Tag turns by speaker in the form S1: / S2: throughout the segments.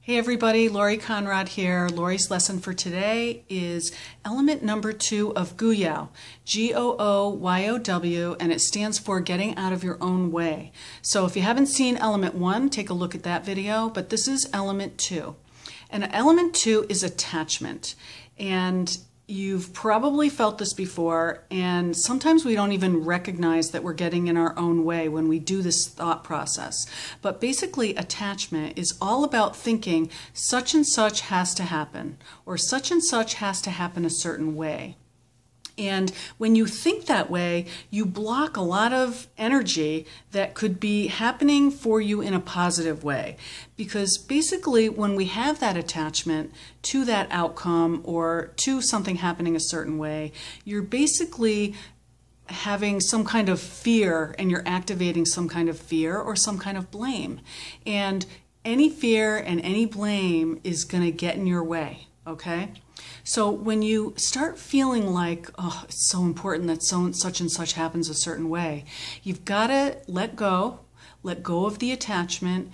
S1: Hey everybody, Laurie Conrad here. Laurie's lesson for today is element number 2 of GOOYOW, G-O-O-Y-O-W, and it stands for getting out of your own way. So if you haven't seen element 1, take a look at that video, but this is element 2. And element 2 is attachment. And you've probably felt this before, and sometimes we don't even recognize that we're getting in our own way when we do this thought process. But basically, attachment is all about thinking such and such has to happen, or such and such has to happen a certain way. And when you think that way, you block a lot of energy that could be happening for you in a positive way. Because basically, when we have that attachment to that outcome or to something happening a certain way, you're basically having some kind of fear, and you're activating some kind of fear or some kind of blame. And any fear and any blame is going to get in your way, okay? So when you start feeling like, oh, it's so important that such and such happens a certain way, you've got to let go of the attachment,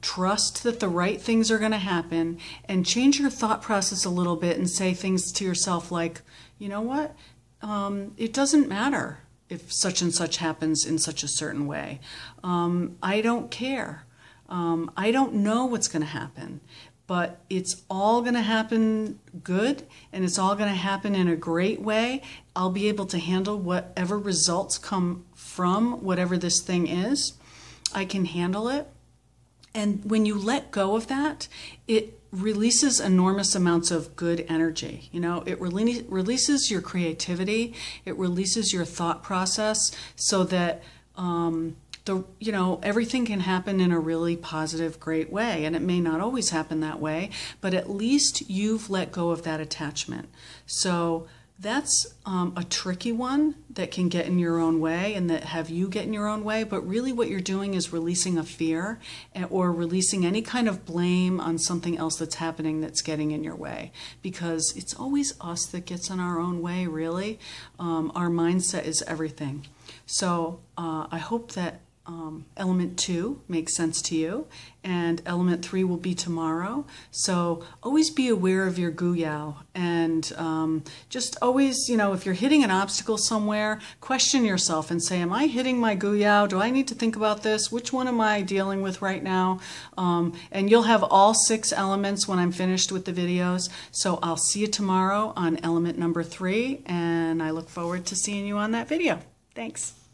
S1: trust that the right things are going to happen, and change your thought process a little bit and say things to yourself like, you know what, it doesn't matter if such and such happens in such a certain way. I don't care. I don't know what's going to happen. But it's all going to happen good, and it's all going to happen in a great way. I'll be able to handle whatever results come from whatever this thing is. I can handle it. And when you let go of that, it releases enormous amounts of good energy. It releases your creativity. It releases your thought process so that everything can happen in a really positive, great way. And it may not always happen that way, but at least you've let go of that attachment. So that's a tricky one that can get in your own way and that have you get in your own way. But really what you're doing is releasing a fear or releasing any kind of blame on something else that's happening that's getting in your way. Because it's always us that gets in our own way, really. Our mindset is everything. So I hope that element 2 makes sense to you, and element 3 will be tomorrow. So always be aware of your GOOYOW, and just always, if you're hitting an obstacle somewhere, question yourself and say, am I hitting my GOOYOW? Do I need to think about this? Which one am I dealing with right now? And you'll have all 6 elements when I'm finished with the videos. So I'll see you tomorrow on element number 3, and I look forward to seeing you on that video. Thanks.